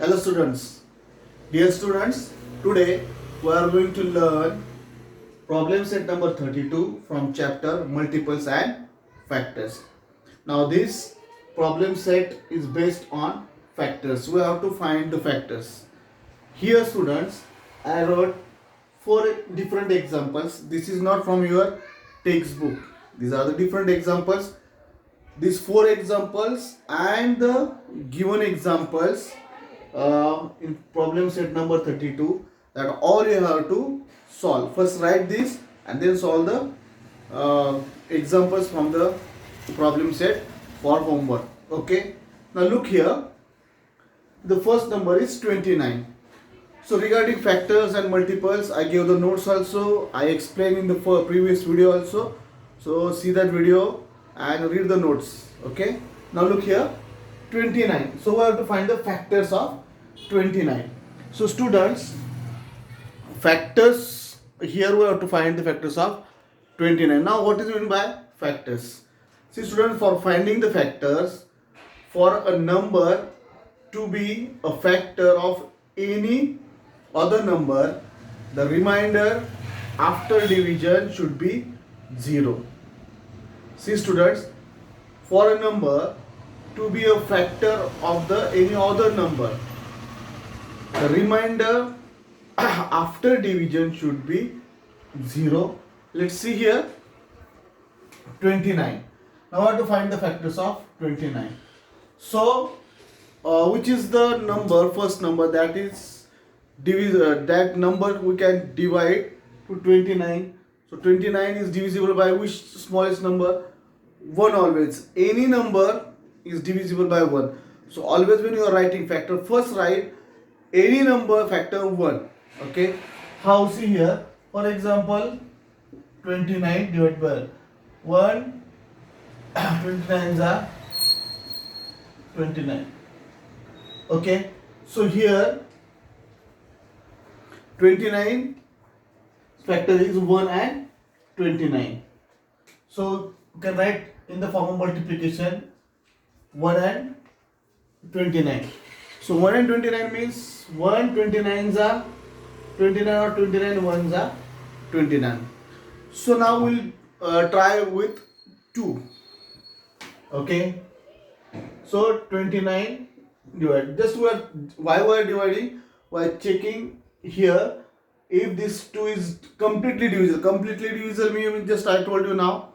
Hello students. Dear students, today we are going to learn problem set number 32 from chapter multiples and factors. Now this problem set is based on factors. We have to find the factors. Here students, I wrote four different examples. This is not from your textbook. These are the different examples. These four examples and the given examples in problem set number 32, that all you have to solve. First write this and then solve the examples from the problem set for homework. Okay, now look here, the first number is 29. So regarding factors and multiples, I gave the notes also, I explained in the previous video also. So see that video and read the notes. Okay, now look here, 29. So we have to find the factors of 29. So students, factors, here we have to find the factors of 29. Now what is meant by factors? See students, for finding the factors, for a number to be a factor of any other number, the remainder after division should be 0. See students, for a number to be a factor of the any other number, the remainder after division should be 0. Let's see here, 29. Now I have to find the factors of 29. So which is the number, first number, that is that number we can divide to 29. So 29 is divisible by which smallest number? 1 always. Any number is divisible by 1. So always when you are writing factor, first write any number factor 1. Okay. How? See here. For example, 29 divided by 1. 29s are 29. Okay. So here 29 factor is 1 and 29. So you can write in the form of multiplication 1 and 29. So 1 and 29 means 1 29s are 29 or 29 ones are 29. So now we'll try with 2. Okay. So 29 divided. Just why we are dividing? We are checking here if this 2 is completely divisible. Completely divisible means, just I told you now,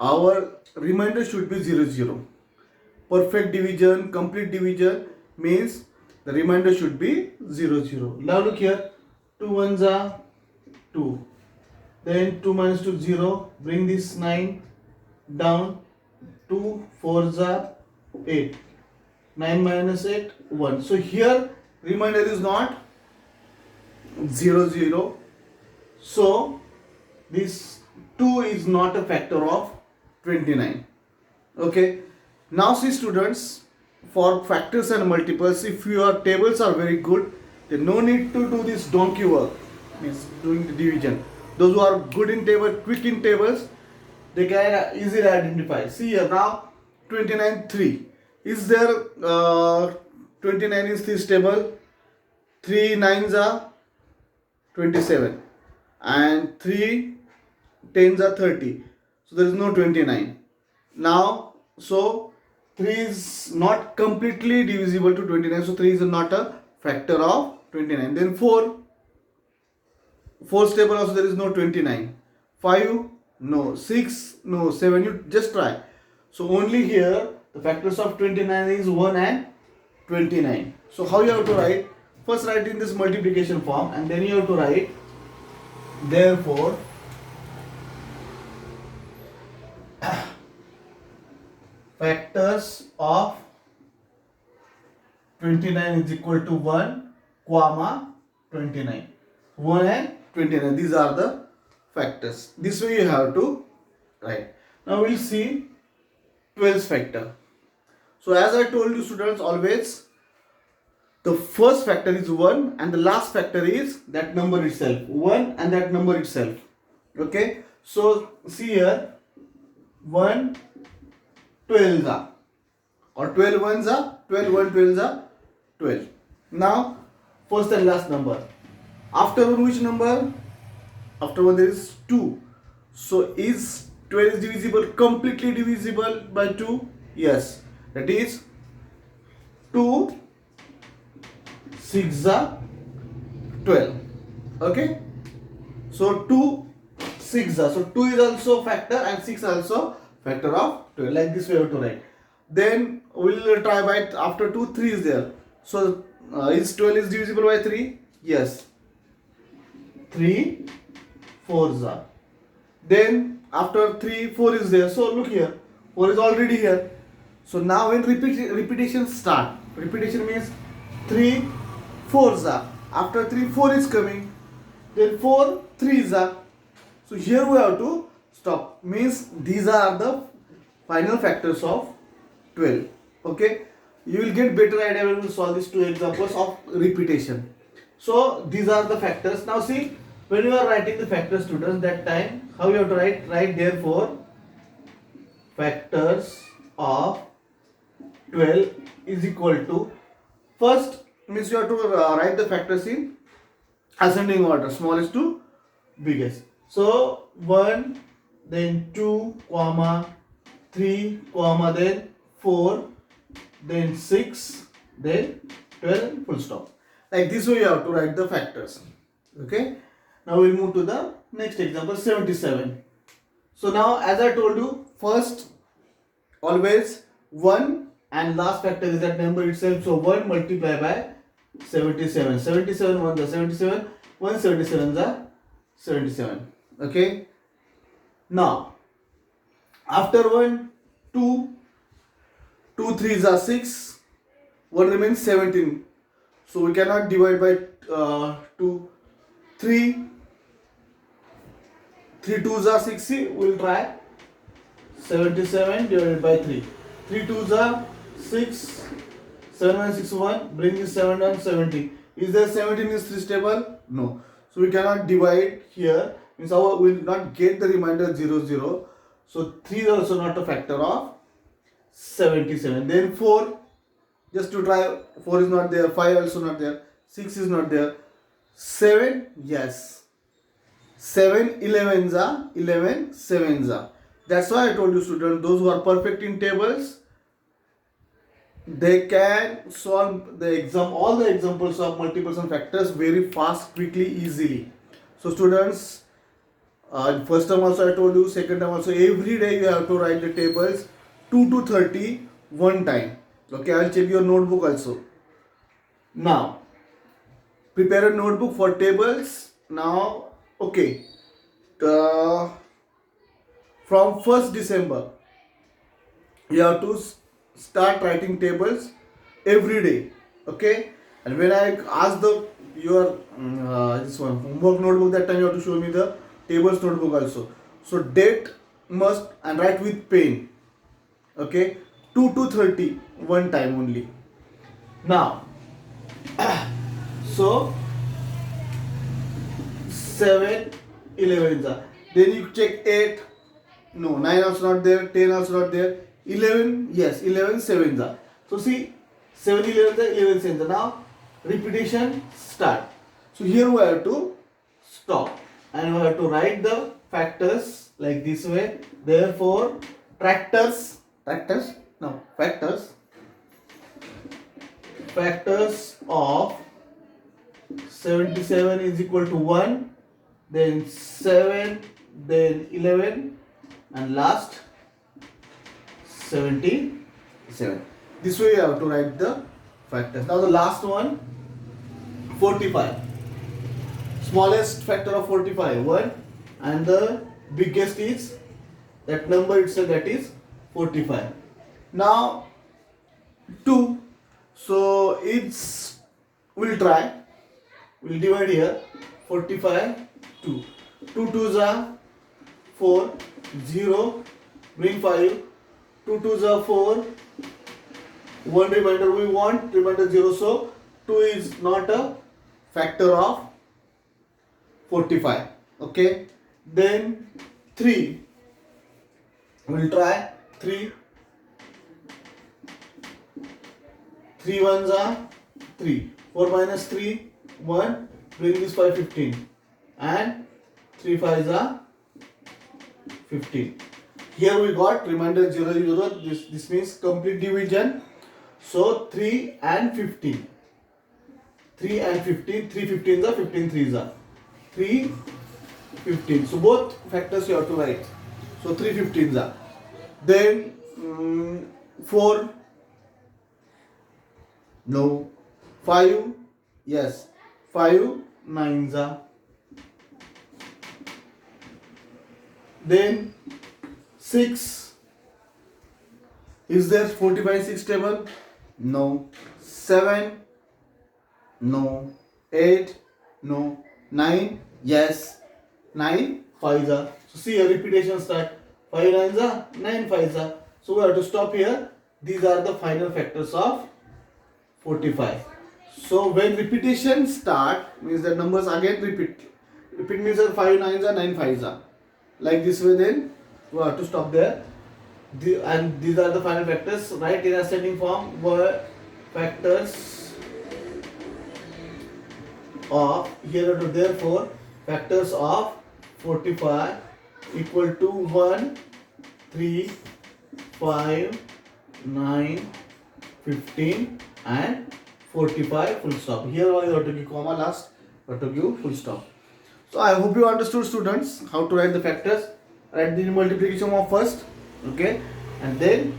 our remainder should be 0 0. Perfect division, complete division means the remainder should be 0 0. Now look here, 2 ones are 2. Then 2 minus 2 0. Bring this 9 down. 2 4s are 8. 9 minus 8 1. So here remainder is not 0 0. So this 2 is not a factor of 29. Okay. Now see students, for factors and multiples, if your tables are very good, then no need to do this donkey work, means doing the division. Those who are good in table, quick in tables, they can easily identify. See here now, 29 3. Is there 29 is this table? 3 9s are 27 and 3 10s are 30. So there is no 29. Now, so 3 is not completely divisible to 29. So 3 is not a factor of 29. Then 4 table also there is no 29. 5 no. 6 no. 7 you just try. So only here the factors of 29 is 1 and 29. So how you have to write? First write in this multiplication form and then you have to write therefore factors of 29 is equal to 1, 29. 1 and 29. These are the factors. This way you have to write. Now we'll see 12th factor. So as I told you students, always the first factor is 1 and the last factor is that number itself. 1 and that number itself. Okay. So see here, 1 12s are, or 12 ones are 12, 1 12s are 12. Now first and last number. After one which number? After one there is 2. So is 12 is divisible, completely divisible by 2? Yes. That is 2 6 are 12. Okay. So 2 6 are. So 2 is also factor and 6 also factor of 12. Like this we have to write. Then we'll try by after 2 3 is there. So is 12 is divisible by 3? Yes. 3 4s are. Then after 3 4 is there. So look here, 4 is already here. So now when repetition start, repetition means 3 4s are. After 3 4 is coming, then 4 3s are. So here we have to stop, means these are the final factors of 12. Okay, you will get better idea when we solve these two examples of repetition. So these are the factors. Now see, when you are writing the factors, students, that time how you have to write therefore factors of 12 is equal to, first means you have to write the factors in ascending order, smallest to biggest. So 1, then 2, comma 3, comma then 4, then 6, then 12, full stop. Like this way you have to write the factors. Okay. Now we'll move to the next example, 77. So now as I told you, first always 1 and last factor is that number itself. So 1 multiplied by 77. 77 1 the 77, 177 the 77. Okay. Now after 1 2 2 3s are 6, 1 remains 17. So we cannot divide by 2. 3 2s are 60. We'll try 77 divided by 3. 3 2s are 6. 7 1 6 1. Bring this 7 1 70. Is there 17 is 3 stable? No. So we cannot divide here. Means our we will not get the remainder 0 0. So 3 is also not a factor of 77. Then 4. Just to try, 4 is not there. 5 also not there. 6 is not there. 7, yes. 7 11s are 11 7s are. That's why I told you, students, those who are perfect in tables, they can solve the exam, all the examples of multiples and factors very fast, quickly, easily. So students, first term also I told you, second term also, every day you have to write the tables 2 to 30 one time. Okay, I'll check your notebook also. Now prepare a notebook for tables. Now okay, from 1st December you have to start writing tables every day. Okay, and when I ask your this one homework notebook, that time you have to show me the tables notebook also. So date must and write with pen. Okay, 2 to 30 one time only. Now so 7 11s are. Then you check 8. No, 9 also not there. 10 also not there. 11, yes, 11 7s are. So see, 7 11s are, 11 7s are. Now repetition start. So here we have to stop and we have to write the factors like this way. Therefore factors of 77 is equal to 1, then 7, then 11, and last 77. This way you have to write the factors. Now the last one, 45. Smallest factor of 45, 1, and the biggest is that number itself, that is 45. Now 2. So it's, we'll try, we'll divide here 45 2. 2 2s are 4, 0, bring 5, 2 2s are 4, 1 remainder we want, remainder 0, so 2 is not a factor of 45. Okay, then 3, we'll try 3 1s are 3. 4 minus 3, 1. Bring this 5, 15. And 3 5s are 15. Here we got remainder 0, 0. This means complete division. So 3 and 15. 3 and 15. 3 15s are 15 3s are. 3 15. So both factors you have to write. So 3 15s are. Then 4. No. 5. Yes. 5 9s are. Then 6. Is there 45 6 table? No. 7. No. 8. No. 9. Yes. 9 5s are. So see a repetition start. 5 9s are, 9 5s are. So we have to stop here. These are the final factors of 45. So when repetition start, means the numbers again repeat. Repeat means that 5 9s are, 9 5s are. Like this way, then we have to stop there. And these are the final factors. Write in ascending form were factors of, here to therefore factors of 45 equal to 1 3 5 9 15 and 45 full stop. Here you have to give comma last, you have to give full stop. So I hope you understood, students, how to write the factors. Write the multiplication of first, okay, and then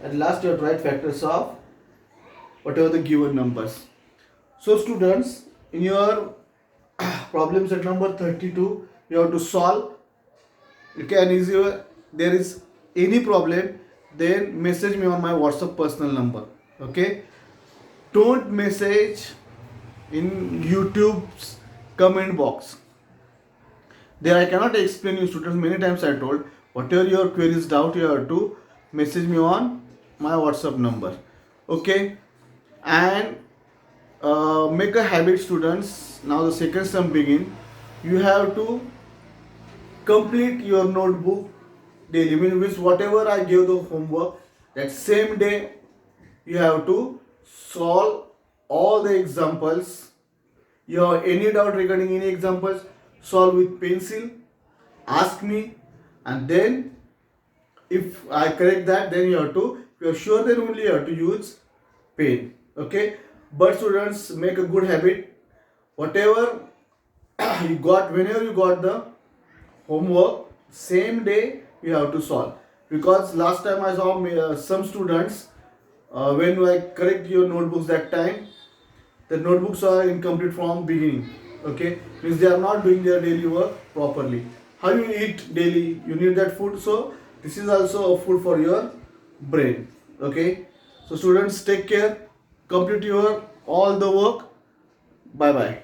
at last you have to write factors of whatever the given numbers. So students, in your problem set number 32, you have to solve. Okay, and if there is any problem, then message me on my WhatsApp personal number. Okay, don't message in YouTube's comment box. There I cannot explain you, students. Many times I told, whatever your queries, doubt, you have to message me on my WhatsApp number. Okay, and make a habit, students. Now the second term begin. You have to complete your notebook daily. Means whatever I give the homework, that same day you have to solve all the examples. You have any doubt regarding any examples, solve with pencil, ask me, and then if I correct that, then you have to, if you are sure, then only you have to use pen. Okay, but students, make a good habit. Whatever you got, whenever you got the homework, same day you have to solve. Because last time I saw some students, when I correct your notebooks, that time the notebooks are incomplete from beginning. Okay, means they are not doing their daily work properly. How you eat daily? You need that food. So this is also a food for your brain. Okay, so students, take care, complete your all the work. Bye bye.